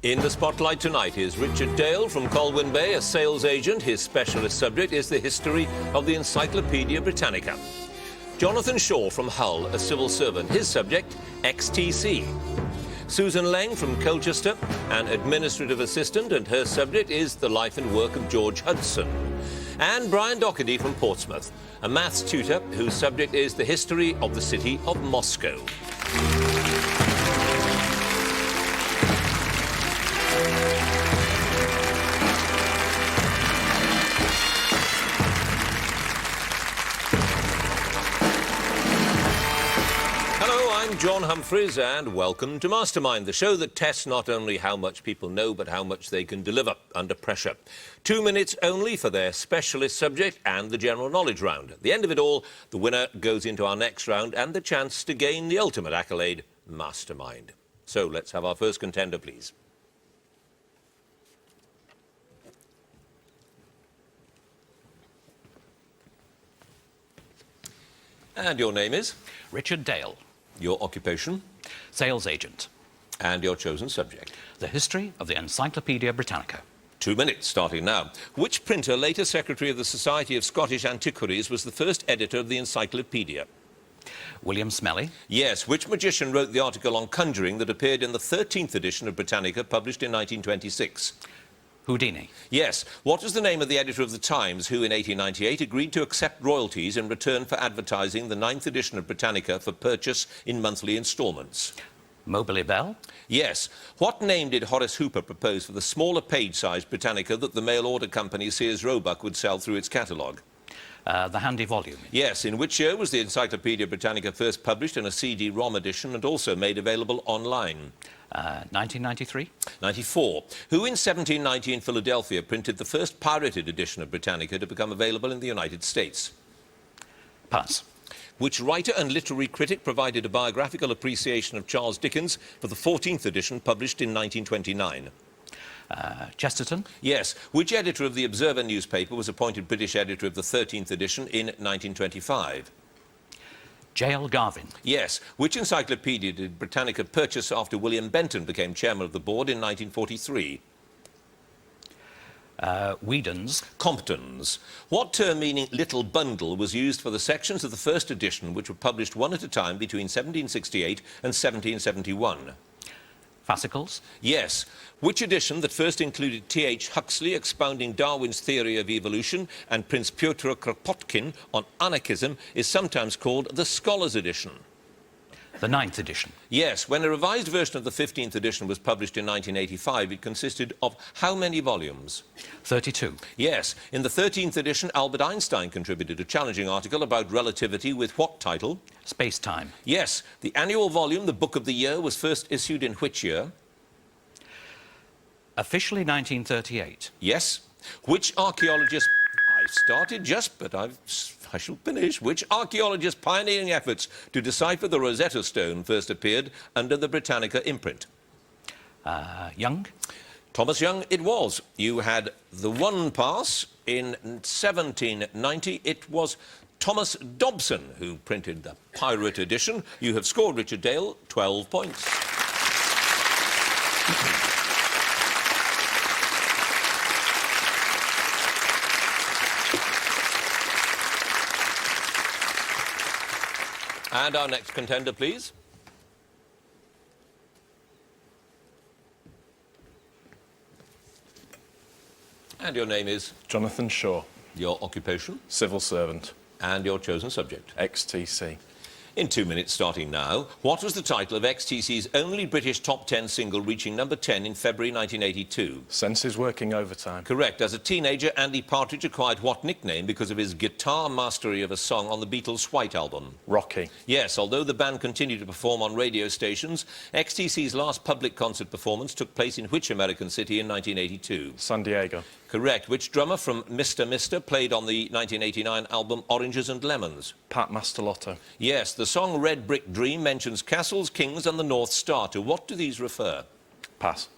In the spotlight tonight is Richard Dale from Colwyn Bay, a sales agent. His specialist subject is the history of the Encyclopaedia Britannica. Jonathan Shaw from Hull, a civil servant. His subject, XTC. Susan Leng from Colchester, an administrative assistant, and her subject is the life and work of George Hudson. And Brian Dockerty from Portsmouth, a maths tutor whose subject is the history of the city of Moscow. I'm John Humphreys and welcome to Mastermind, the show that tests not only how much people know but how much they can deliver under pressure. 2 minutes only for their specialist subject and the general knowledge round. At the end of it all, the winner goes into our next round and the chance to gain the ultimate accolade, Mastermind. So let's have our first contender, please. And your name is? Richard Dale. Your occupation? Sales agent. And your chosen subject? The history of the Encyclopaedia Britannica. 2 minutes, starting now. Which printer, later Secretary of the Society of Scottish Antiquaries, was the first editor of the Encyclopaedia? William Smellie. Yes. Which magician wrote the article on conjuring that appeared in the 13th edition of Britannica, published in 1926? Houdini. Yes. What was the name of the editor of The Times who, in 1898, agreed to accept royalties in return for advertising the 9th edition of Britannica for purchase in monthly instalments? Moberly Bell. Yes. What name did Horace Hooper propose for the smaller page-sized Britannica that the mail order company Sears Roebuck would sell through its catalogue? The handy volume. Yes. In which year was the Encyclopaedia Britannica first published in a CD-ROM edition and also made available online? 1993. 94. Who in 1790 in Philadelphia printed the first pirated edition of Britannica to become available in the United States? Pass. Which writer and literary critic provided a biographical appreciation of Charles Dickens for the 14th edition published in 1929? Chesterton. Yes. Which editor of the Observer newspaper was appointed British editor of the 13th edition in 1925? J.L. Garvin. Yes. Which encyclopaedia did Britannica purchase after William Benton became chairman of the board in 1943? Whedon's. Compton's. What term meaning little bundle was used for the sections of the first edition which were published one at a time between 1768 and 1771? Fascicles. Yes. Which edition that first included T.H. Huxley expounding Darwin's theory of evolution and Prince Pyotr Kropotkin on anarchism is sometimes called the Scholars' Edition? The 9th edition. Yes. When a revised version of the 15th edition was published in 1985, it consisted of how many volumes? 32. Yes. In the 13th edition, Albert Einstein contributed a challenging article about relativity with what title? Space-Time. Yes. The annual volume, the Book of the Year, was first issued in which year? Officially 1938. Yes. Which archaeologist... I started just, but I shall finish. Which archaeologist's pioneering efforts to decipher the Rosetta Stone first appeared under the Britannica imprint? Young. Thomas Young it was. You had the one pass. In 1790, it was Thomas Dobson who printed the pirate edition. You have scored, Richard Dale, 12 points. And our next contender, please. And your name is? Jonathan Shaw. Your occupation? Civil servant. And your chosen subject? XTC. In 2 minutes, starting now, what was the title of XTC's only British top 10 single reaching number 10 in February 1982? Senses working overtime. Correct. As a teenager, Andy Partridge acquired what nickname because of his guitar mastery of a song on the Beatles' White Album? Rocky. Yes, although the band continued to perform on radio stations, XTC's last public concert performance took place in which American city in 1982? San Diego. Correct. Which drummer from Mr. Mister played on the 1989 album Oranges and Lemons? Pat Mastelotto. Yes, the song Red Brick Dream mentions castles, kings and the North Star. To what do these refer? Pass.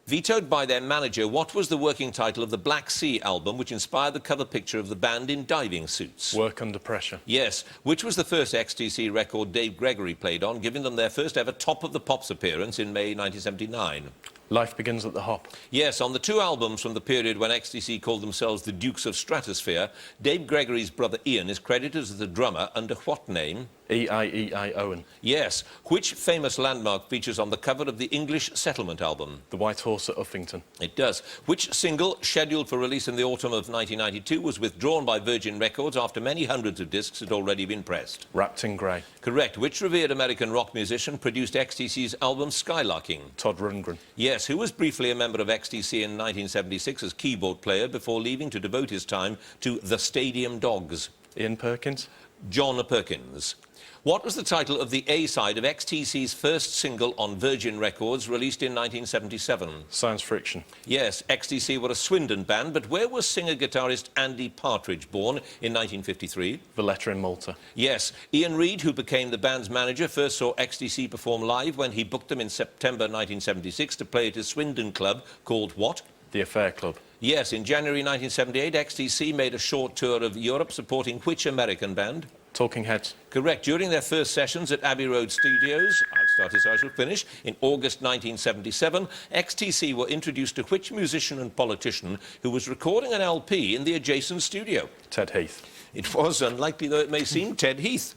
Vetoed by their manager, what was the working title of the Black Sea album which inspired the cover picture of the band in diving suits? Work Under Pressure. Yes. Which was the first XTC record Dave Gregory played on, giving them their first ever Top of the Pops appearance in May 1979? Life Begins at the Hop. Yes, on the two albums from the period when XTC called themselves the Dukes of Stratosphere, Dave Gregory's brother Ian is credited as the drummer under what name? E.I.E.I. Owen. Yes. Which famous landmark features on the cover of the English Settlement album? The White Horse at Uffington. It does. Which single, scheduled for release in the autumn of 1992, was withdrawn by Virgin Records after many hundreds of discs had already been pressed? Wrapped in Grey. Correct. Which revered American rock musician produced XTC's album Skylarking? Todd Rundgren. Yes. Who was briefly a member of XTC in 1976 as keyboard player before leaving to devote his time to the Stadium Dogs? Ian Perkins. John Perkins. What was the title of the A-side of XTC's first single on Virgin Records, released in 1977? Science Friction. Yes, XTC were a Swindon band, but where was singer-guitarist Andy Partridge born in 1953? Valletta in Malta. Yes, Ian Reid, who became the band's manager, first saw XTC perform live when he booked them in September 1976 to play at his Swindon club called what? The Affair Club. Yes, in January 1978, XTC made a short tour of Europe supporting which American band? Talking Heads. Correct. During their first sessions at Abbey Road Studios, I've started so I shall finish, in August 1977, XTC were introduced to which musician and politician who was recording an LP in the adjacent studio? Ted Heath. It was, unlikely though it may seem, Ted Heath.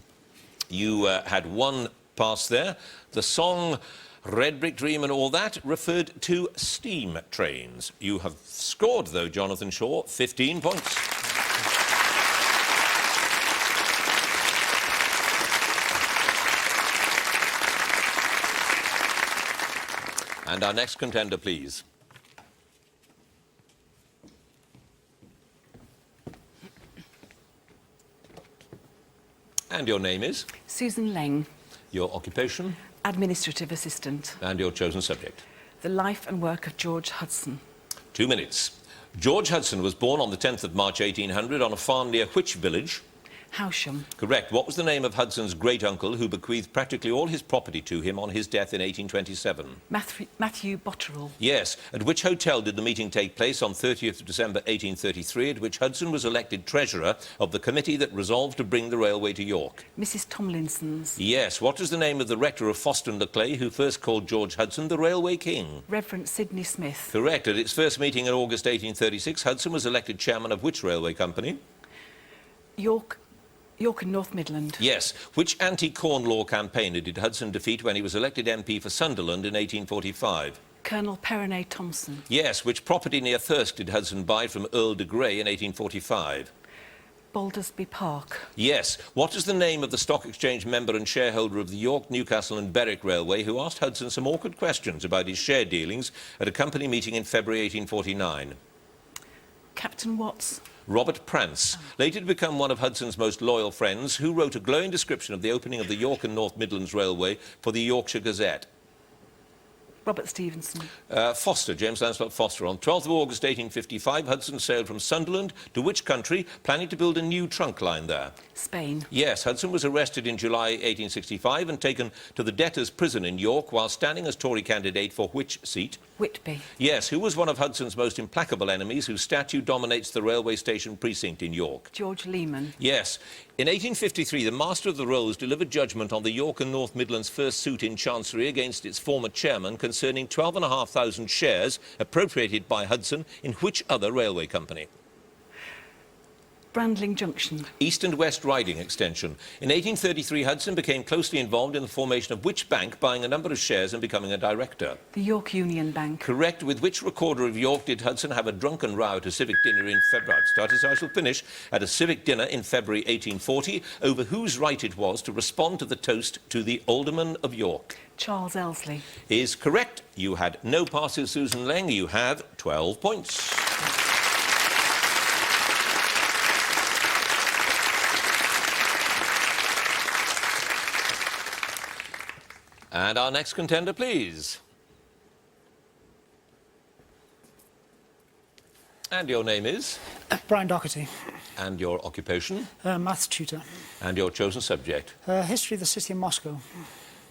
You had one pass there. The song Red Brick Dream and all that referred to steam trains. You have scored, though, Jonathan Shaw, 15 points. And our next contender, please. And your name is? Susan Leng, Your occupation? Administrative Assistant. And your chosen subject? The life and work of George Hudson. 2 minutes. George Hudson was born on the 10th of March 1800 on a farm near which village? Howsham. Correct. What was the name of Hudson's great-uncle who bequeathed practically all his property to him on his death in 1827? Matthew Botterill. Yes. At which hotel did the meeting take place on 30th of December 1833, at which Hudson was elected treasurer of the committee that resolved to bring the railway to York? Mrs. Tomlinson's. Yes. What was the name of the rector of Foston-le-Clay who first called George Hudson the Railway King? Reverend Sidney Smith. Correct. At its first meeting in August 1836, Hudson was elected chairman of which railway company? York and North Midland. Yes. Which anti-Corn Law campaigner did Hudson defeat when he was elected MP for Sunderland in 1845? Colonel Perronnay Thompson. Yes. Which property near Thirsk did Hudson buy from Earl de Grey in 1845? Baldersby Park. Yes. What is the name of the Stock Exchange member and shareholder of the York, Newcastle and Berwick Railway who asked Hudson some awkward questions about his share dealings at a company meeting in February 1849? Captain Watts. Robert Prance, later to become one of Hudson's most loyal friends, who wrote a glowing description of the opening of the York and North Midlands Railway for the Yorkshire Gazette. Robert Stevenson. Foster, James Lancelot Foster. On 12th of August 1855, Hudson sailed from Sunderland to which country, planning to build a new trunk line there? Spain. Yes, Hudson was arrested in July 1865 and taken to the debtors' prison in York while standing as Tory candidate for which seat? Whitby. Yes, who was one of Hudson's most implacable enemies whose statue dominates the railway station precinct in York? George Lehman. Yes. In 1853, the Master of the Rolls delivered judgment on the York and North Midlands first suit in Chancery against its former chairman concerning 12,500 shares appropriated by Hudson in which other railway company? Brandling Junction. East and West Riding Extension. In 1833, Hudson became closely involved in the formation of which bank, buying a number of shares and becoming a director? The York Union Bank. Correct. With which recorder of York did Hudson have a drunken row at a civic dinner in February? I've started, so I shall finish. At a civic dinner in February 1840, over whose right it was to respond to the toast to the Alderman of York? Charles Elsley. Is correct. You had no passes, Susan Leng. You have 12 points. And our next contender, please. And your name is? Brian Dockerty. And your occupation? Maths tutor. And your chosen subject? History of the city of Moscow.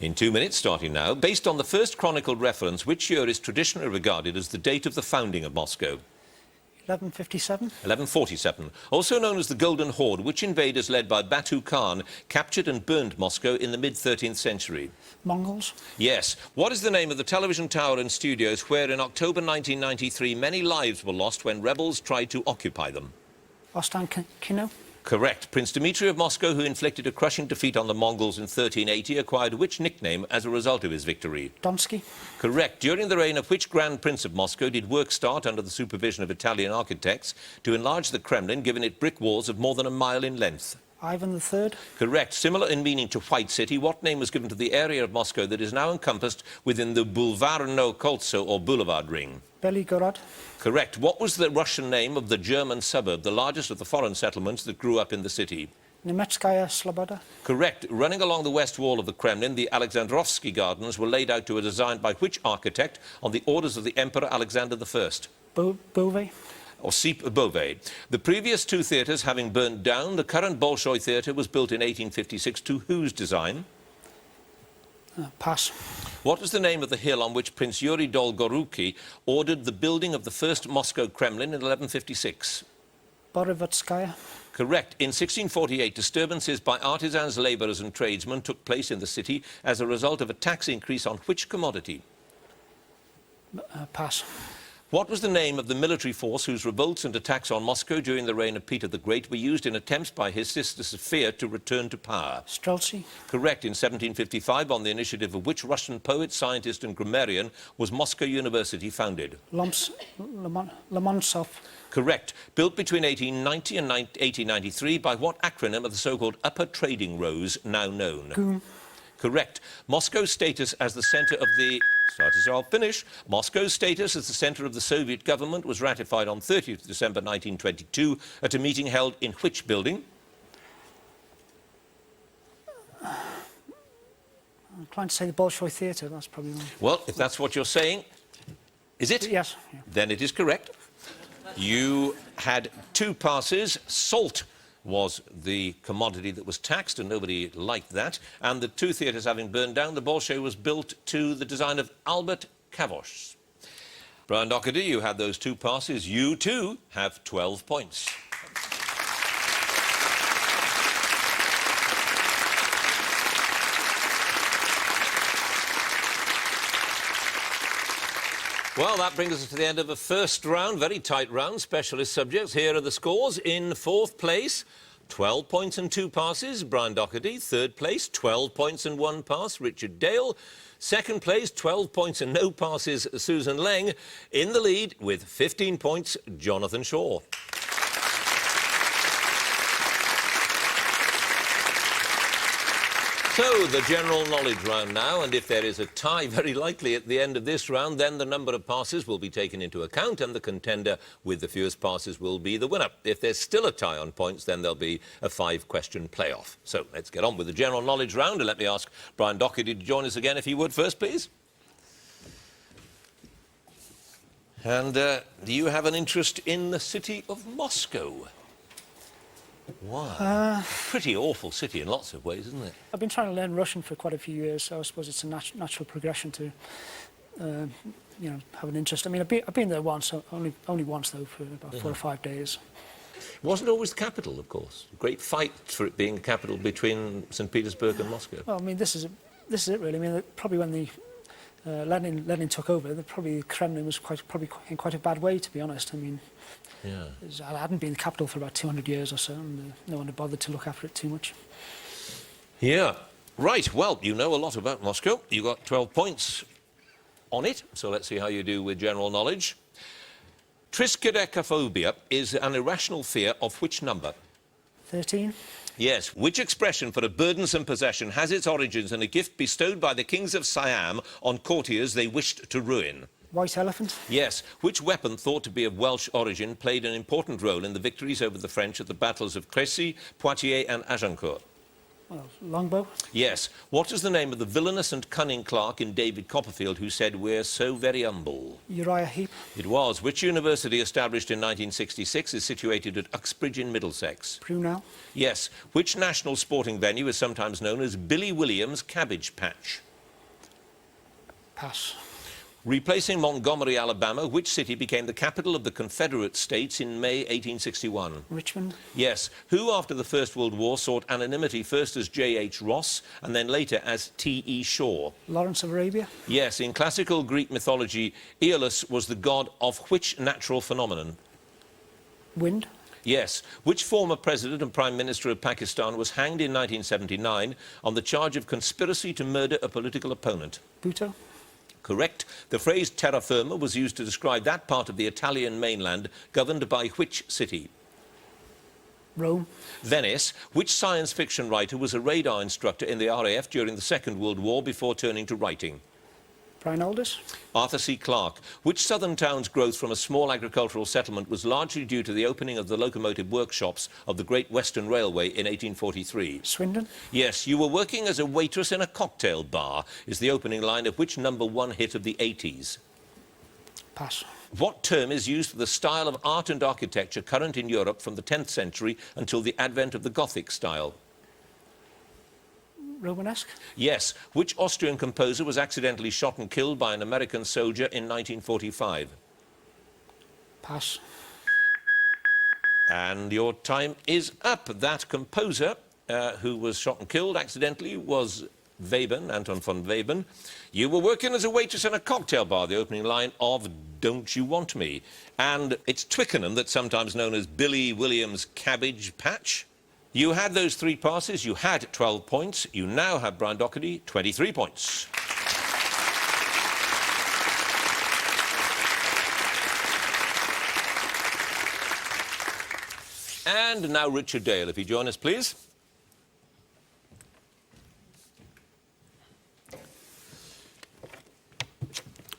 In 2 minutes, starting now. Based on the first chronicled reference, which year is traditionally regarded as the date of the founding of Moscow? 1157. 1147. Also known as the Golden Horde, which invaders led by Batu Khan captured and burned Moscow in the mid-13th century? Mongols. Yes. What is the name of the television tower and studios where in October 1993 many lives were lost when rebels tried to occupy them? Ostankino. Correct. Prince Dmitry of Moscow, who inflicted a crushing defeat on the Mongols in 1380, acquired which nickname as a result of his victory? Donsky. Correct. During the reign of which Grand Prince of Moscow did work start under the supervision of Italian architects to enlarge the Kremlin, giving it brick walls of more than a mile in length? Ivan III. Correct. Similar in meaning to White City, what name was given to the area of Moscow that is now encompassed within the Bulvarno Koltso or Boulevard Ring? Belgorod. Correct. What was the Russian name of the German suburb, the largest of the foreign settlements that grew up in the city? Nemetskaya Sloboda. Correct. Running along the west wall of the Kremlin, the Alexandrovsky Gardens were laid out to a design by which architect on the orders of the Emperor Alexander I? Beauvais. Or Sip Beauvais. The previous two theatres having burnt down, the current Bolshoi Theatre was built in 1856 to whose design? Pass. What was the name of the hill on which Prince Yuri Dolgoruki ordered the building of the first Moscow Kremlin in 1156? Borovodskaya. Correct. In 1648, disturbances by artisans, labourers and tradesmen took place in the city as a result of a tax increase on which commodity? Pass. What was the name of the military force whose revolts and attacks on Moscow during the reign of Peter the Great were used in attempts by his sister Sophia to return to power? Streltsy. Correct. In 1755, on the initiative of which Russian poet, scientist and grammarian was Moscow University founded? Lomonosov. Correct. Built between 1890 and 1893 by what acronym of the so-called Upper Trading Rows now known? GUM. Correct. Moscow's status as the centre of the... I'll finish. Moscow's status as the centre of the Soviet government was ratified on 30th December 1922 at a meeting held in which building? I'm inclined to say the Bolshoi Theatre. That's probably wrong. Well, if that's what you're saying, is it? Yes. Yeah. Then it is correct. You had two passes. Salt was the commodity that was taxed, and nobody liked that. And the two theatres having burned down, the Bolshoi was built to the design of Albert Cavosh. Brian Dockerty, you had those two passes. You, too, have 12 points. Well, that brings us to the end of the first round. Very tight round. Specialist subjects. Here are the scores. In fourth place, 12 points and 2 passes, Brian Dockerty. Third place, 12 points and 1 pass, Richard Dale. Second place, 12 points and no passes, Susan Leng. In the lead with 15 points, Jonathan Shaw. So, the general knowledge round now, and if there is a tie, very likely at the end of this round, then the number of passes will be taken into account and the contender with the fewest passes will be the winner. If there's still a tie on points, then there'll be a 5-question playoff. So, let's get on with the general knowledge round, and let me ask Brian Dockerty to join us again, if he would, first, please. And do you have an interest in the city of Moscow? Wow. Pretty awful city in lots of ways, isn't it? I've been trying to learn Russian for quite a few years, so I suppose it's a natural progression to, you know, have an interest. I mean, I've been there once, only once though, for about 4 or 5 days. It wasn't always the capital, of course. A great fight for it being the capital between St. Petersburg and Moscow. Well, I mean, this is it really. I mean, probably when the Lenin took over, the Kremlin was probably in quite a bad way, to be honest. I mean, Yeah. it hadn't been the capital for about 200 years or so, and no one had bothered to look after it too much. Yeah. Right, well, you know a lot about Moscow. You got 12 points on it, so let's see how you do with general knowledge. Triskaidekaphobia is an irrational fear of which number? 13. Yes. Which expression for a burdensome possession has its origins in a gift bestowed by the kings of Siam on courtiers they wished to ruin? White elephant. Yes. Which weapon, thought to be of Welsh origin, played an important role in the victories over the French at the battles of Crécy, Poitiers and Agincourt? Well, longbow. Yes. What is the name of the villainous and cunning clerk in David Copperfield who said, "We're so very humble"? Uriah Heep. It was. Which university, established in 1966, is situated at Uxbridge in Middlesex? Brunel. Yes. Which national sporting venue is sometimes known as Billy Williams' Cabbage Patch? Pass. Replacing Montgomery, Alabama, which city became the capital of the Confederate States in May 1861? Richmond. Yes. Who, after the First World War, sought anonymity first as J.H. Ross and then later as T.E. Shaw? Lawrence of Arabia. Yes. In classical Greek mythology, Aeolus was the god of which natural phenomenon? Wind. Yes. Which former president and prime minister of Pakistan was hanged in 1979 on the charge of conspiracy to murder a political opponent? Bhutto. Correct. The phrase terra firma was used to describe that part of the Italian mainland governed by which city? Rome. Venice. Which science fiction writer was a radar instructor in the RAF during the Second World War before turning to writing? Brian Aldiss. Arthur C. Clarke. Which southern town's growth from a small agricultural settlement was largely due to the opening of the locomotive workshops of the Great Western Railway in 1843? Swindon. Yes, you were working as a waitress in a cocktail bar is the opening line of which #1 hit of the 80s? Pass. What term is used for the style of art and architecture current in Europe from the 10th century until the advent of the Gothic style? Romanesque. Yes. Which Austrian composer was accidentally shot and killed by an American soldier in 1945? Pass. And your time is up. That composer who was shot and killed accidentally was Webern, Anton von Webern. You were working as a waitress in a cocktail bar, the opening line of Don't You Want Me? And it's Twickenham that's sometimes known as Billy Williams' Cabbage Patch. You had those 3 passes, you had 12 points. You now have Brian Dockerty, 23 points. And now Richard Dale, if you join us, please.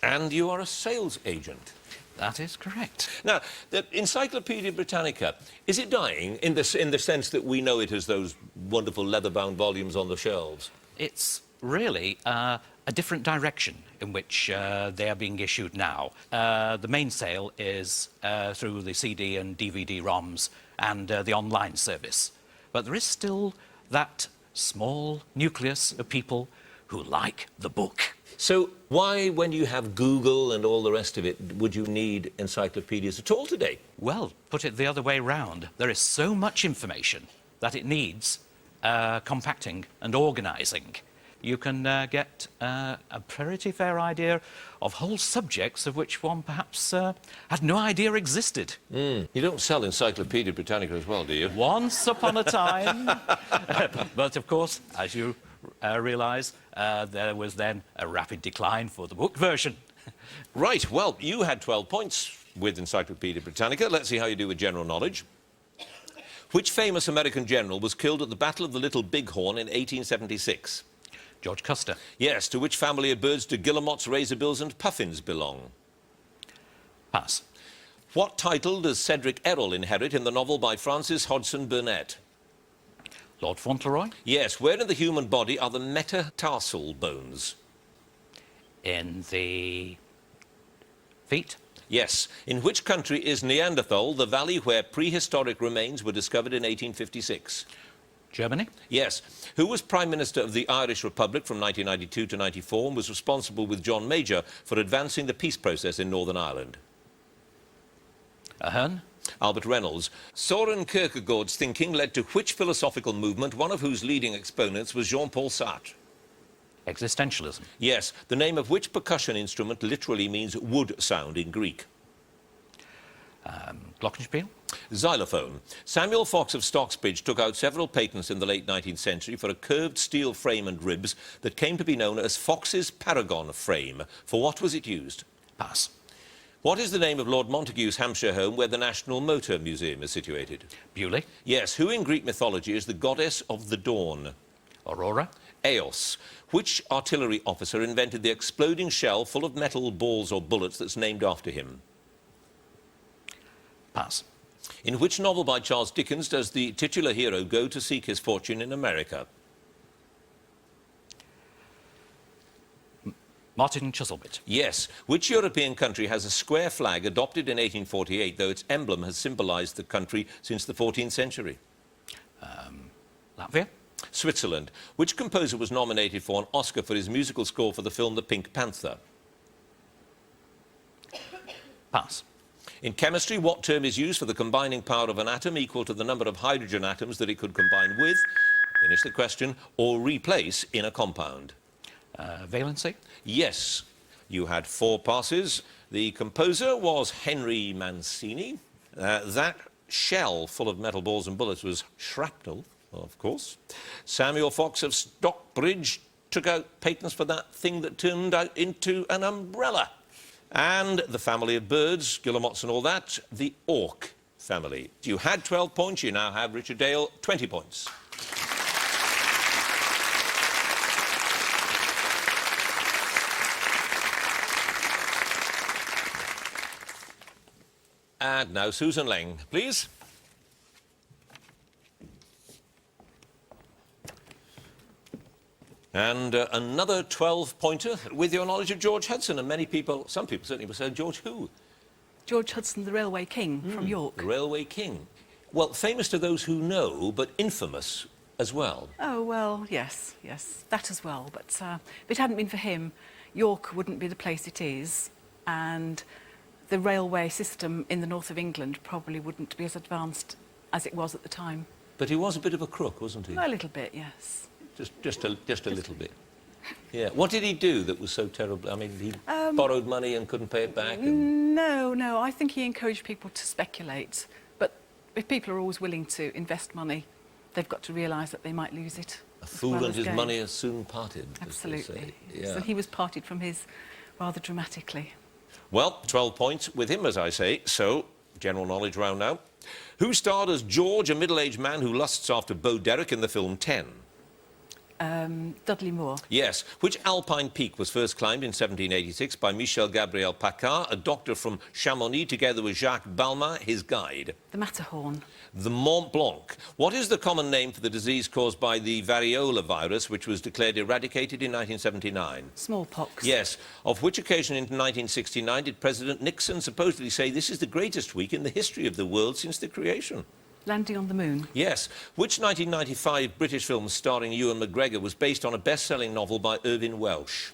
And you are a sales agent. That is correct. Now, the Encyclopaedia Britannica, is it dying in the sense that we know it as those wonderful leather-bound volumes on the shelves? It's really a different direction in which they are being issued now. The main sale is through the CD and DVD ROMs and the online service. But there is still that small nucleus of people who like the book. So why, when you have Google and all the rest of it, would you need encyclopedias at all today? Well, put it the other way round. There is so much information that it needs compacting and organising. You can get a pretty fair idea of whole subjects of which one perhaps had no idea existed. You don't sell Encyclopaedia Britannica as well, do you? Once upon a time. But, of course, as you realise, there was then a rapid decline for the book version. Right, well, you had 12 points with Encyclopaedia Britannica. Let's see how you do with general knowledge. Which famous American general was killed at the Battle of the Little Bighorn in 1876? George Custer. Yes. To which family of birds do guillemots, razorbills and puffins belong? Pass. What title does Cedric Errol inherit in the novel by Francis Hodgson Burnett? Lord Fauntleroy. Yes. Where in the human body are the metatarsal bones? In the feet. Yes. In which country is Neanderthal, the valley where prehistoric remains were discovered in 1856? Germany. Yes. Who was Prime Minister of the Irish Republic from 1992 to 94 and was responsible with John Major for advancing the peace process in Northern Ireland? Ahern. Albert Reynolds. Soren Kierkegaard's thinking led to which philosophical movement, one of whose leading exponents was Jean-Paul Sartre? Existentialism. Yes. The name of which percussion instrument literally means wood sound in Greek? Glockenspiel. Xylophone. Samuel Fox of Stocksbridge took out several patents in the late 19th century for a curved steel frame and ribs that came to be known as Fox's Paragon frame. For what was it used? Pass. What is the name of Lord Montagu's Hampshire home where the National Motor Museum is situated? Beaulieu. Yes. Who in Greek mythology is the goddess of the dawn? Aurora. Eos. Which artillery officer invented the exploding shell full of metal balls or bullets that's named after him? Pass. In which novel by Charles Dickens does the titular hero go to seek his fortune in America? Martin Chuzzlewit. Yes. Which European country has a square flag adopted in 1848, though its emblem has symbolised the country since the 14th century? Latvia. Switzerland. Which composer was nominated for an Oscar for his musical score for the film The Pink Panther? Pass. In chemistry, what term is used for the combining power of an atom equal to the number of hydrogen atoms that it could combine with, finish the question, or replace in a compound? Valency. Yes, you had 4 passes. The composer was Henry Mancini. That shell full of metal balls and bullets was shrapnel, of course. Samuel Fox of Stockbridge took out patents for that thing that turned out into an umbrella. And the family of birds, guillemots and all that, the auk family. You had 12 points, you now have, Richard Dale, 20 points. And now Susan Leng, please. And another 12-pointer with your knowledge of George Hudson. And many people, some people certainly would say, George who? George Hudson, the railway king from York. The railway king. Well, famous to those who know, but infamous as well. Oh, well, yes, that as well. But if it hadn't been for him, York wouldn't be the place it is. And the railway system in the north of England probably wouldn't be as advanced as it was at the time. But he was a bit of a crook, wasn't he? A little bit, yes. Just a little bit. Yeah. What did he do that was so terrible? I mean, he borrowed money and couldn't pay it back? And... No. I think he encouraged people to speculate. But if people are always willing to invest money, they've got to realise that they might lose it. A fool and his money are soon parted. Absolutely. Yeah. So he was parted from his rather dramatically. Well, 12 points with him, as I say. So, general knowledge round now. Who starred as George, a middle-aged man who lusts after Bo Derek in the film 10? Dudley Moore. Yes. Which alpine peak was first climbed in 1786 by Michel Gabriel Paccard, a doctor from Chamonix, together with Jacques Balmat, his guide? The Matterhorn. The Mont Blanc. What is the common name for the disease caused by the variola virus, which was declared eradicated in 1979? Smallpox. Yes. Of which occasion in 1969 did President Nixon supposedly say this is the greatest week in the history of the world since the creation? Landing on the Moon. Yes. Which 1995 British film starring Ewan McGregor was based on a best-selling novel by Irvine Welsh?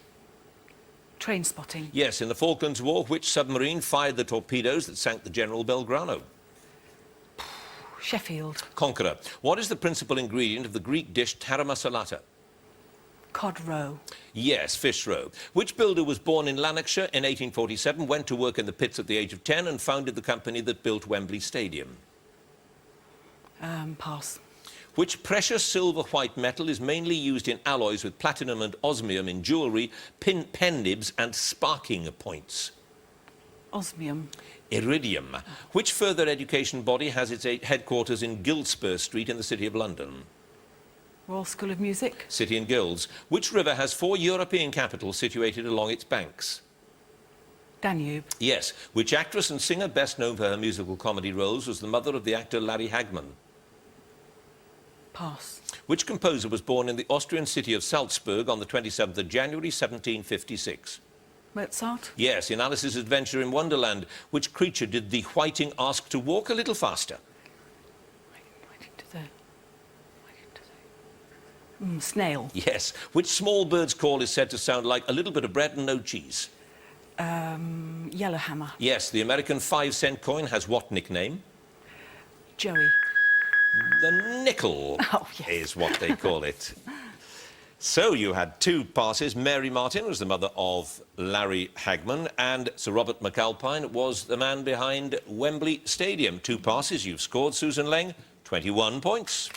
Trainspotting. Yes. In the Falklands War, which submarine fired the torpedoes that sank the General Belgrano? Sheffield. Conqueror. What is the principal ingredient of the Greek dish tara masalata? Cod roe. Yes, fish roe. Which builder was born in Lanarkshire in 1847, went to work in the pits at the age of 10 and founded the company that built Wembley Stadium? Pass. Which precious silver white metal is mainly used in alloys with platinum and osmium in jewellery, pen nibs and sparking points? Osmium. Iridium. Which further education body has its headquarters in Giltspur Street in the City of London? Royal School of Music. City and Guilds. Which river has 4 European capitals situated along its banks? Danube. Yes. Which actress and singer, best known for her musical comedy roles, was the mother of the actor Larry Hagman? Pass. Which composer was born in the Austrian city of Salzburg on the 27th of January 1756? Mozart. Yes. In Alice's Adventure in Wonderland, which creature did the whiting ask to walk a little faster? Snail. Yes. Which small bird's call is said to sound like a little bit of bread and no cheese? Yellowhammer. Yes. The American 5-cent coin has what nickname? Joey. The nickel yes. is what they call it. So you had 2 passes. Mary Martin was the mother of Larry Hagman, and Sir Robert McAlpine was the man behind Wembley Stadium. 2 passes. You've scored, Susan Leng, 21 points.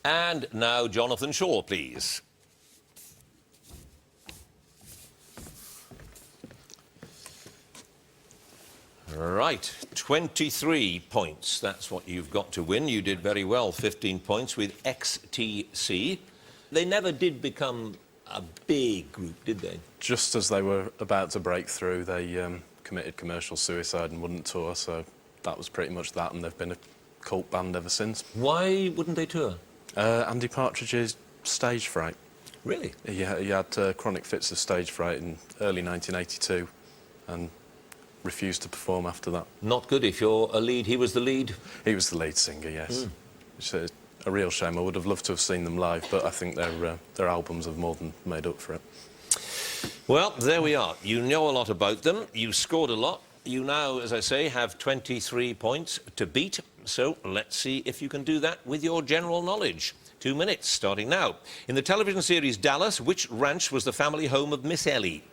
And now Jonathan Shaw, please. Right, 23 points. That's what you've got to win. You did very well, 15 points with XTC. They never did become a big group, did they? Just as they were about to break through, they committed commercial suicide and wouldn't tour, so that was pretty much that, and they've been a cult band ever since. Why wouldn't they tour? Andy Partridge's stage fright. Really? He had chronic fits of stage fright in early 1982 and refused to perform after that. Not good if you're a lead. He was the lead? He was the lead singer, yes. Which a real shame. I would have loved to have seen them live, but I think their albums have more than made up for it. Well, there we are. You know a lot about them. You scored a lot. You now, as I say, have 23 points to beat. So let's see if you can do that with your general knowledge. 2 minutes, starting now. In the television series Dallas, which ranch was the family home of Miss Ellie?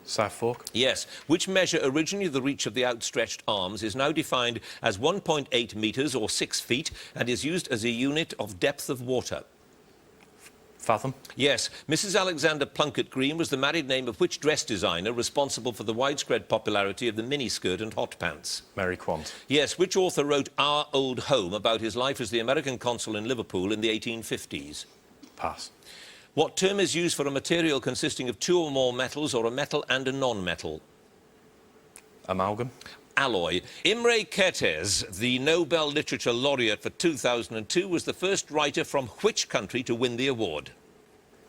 South Fork? Yes. Which measure originally the reach of the outstretched arms is now defined as 1.8 metres or 6 feet and is used as a unit of depth of water? Fathom? Yes. Mrs. Alexander Plunkett Green was the married name of which dress designer responsible for the widespread popularity of the miniskirt and hot pants? Mary Quant? Yes. Which author wrote Our Old Home about his life as the American consul in Liverpool in the 1850s? Pass. What term is used for a material consisting of 2 or more metals or a metal and a non-metal? Amalgam? Alloy. Imre Kertész, the Nobel Literature Laureate for 2002, was the first writer from which country to win the award?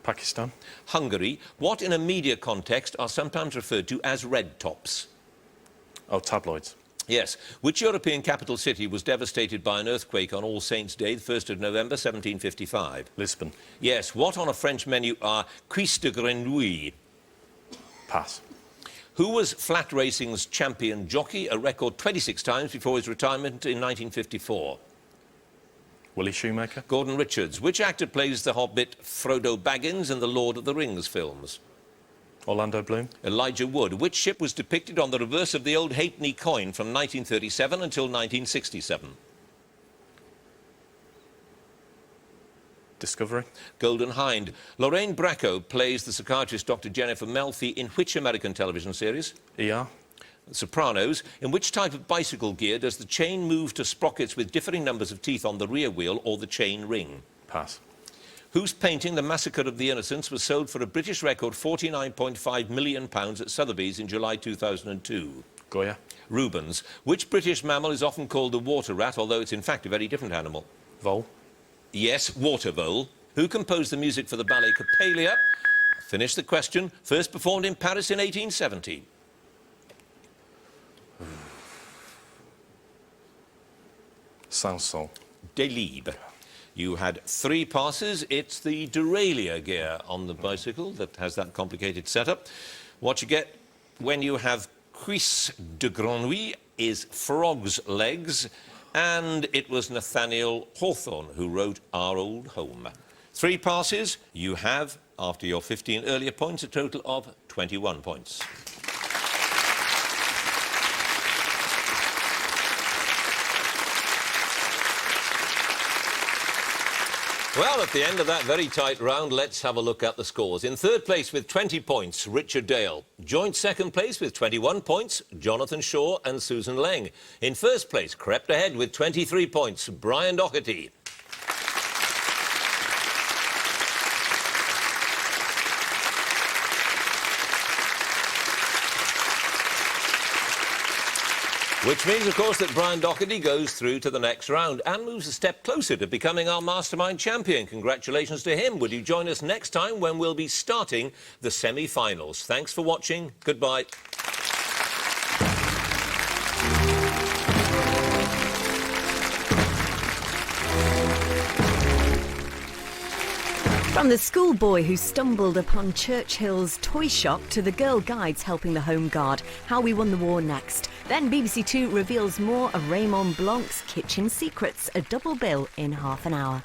Pakistan? Hungary. What in a media context are sometimes referred to as red tops? Oh, tabloids. Yes. Which European capital city was devastated by an earthquake on All Saints' Day, the 1st of November, 1755? Lisbon? Yes. What on a French menu are cuisses de grenouille? Pass. Who was flat racing's champion jockey, a record 26 times before his retirement in 1954? Willie Shoemaker? Gordon Richards. Which actor plays the hobbit Frodo Baggins in the Lord of the Rings films? Orlando Bloom? Elijah Wood. Which ship was depicted on the reverse of the old halfpenny coin from 1937 until 1967? Discovery? Golden Hind. Lorraine Bracco plays the psychiatrist Dr. Jennifer Melfi in which American television series? ER? Sopranos. In which type of bicycle gear does the chain move to sprockets with differing numbers of teeth on the rear wheel or the chain ring? Pass. Whose painting, The Massacre of the Innocents, was sold for a British record £49.5 million at Sotheby's in July 2002? Goya? Rubens. Which British mammal is often called a water rat, although it's in fact a very different animal? Vole? Yes, water vole. Who composed the music for the ballet Coppelia? Finish the question. First performed in Paris in 1870. Sanson? Delibes. You had 3 passes. It's the derailleur gear on the bicycle that has that complicated setup. What you get when you have cuisses de grenouille is frog's legs, and it was Nathaniel Hawthorne who wrote Our Old Home. 3 passes. You have, after your 15 earlier points, a total of 21 points. Well, at the end of that very tight round, let's have a look at the scores. In third place with 20 points, Richard Dale. Joint second place with 21 points, Jonathan Shaw and Susan Leng. In first place, crept ahead with 23 points, Brian Dougherty. Which means, of course, that Brian Dockerty goes through to the next round and moves a step closer to becoming our Mastermind champion. Congratulations to him. Will you join us next time when we'll be starting the semi-finals? Thanks for watching. Goodbye. From the schoolboy who stumbled upon Churchill's toy shop to the girl guides helping the Home Guard, how we won the war next. Then BBC Two reveals more of Raymond Blanc's kitchen secrets, a double bill in half an hour.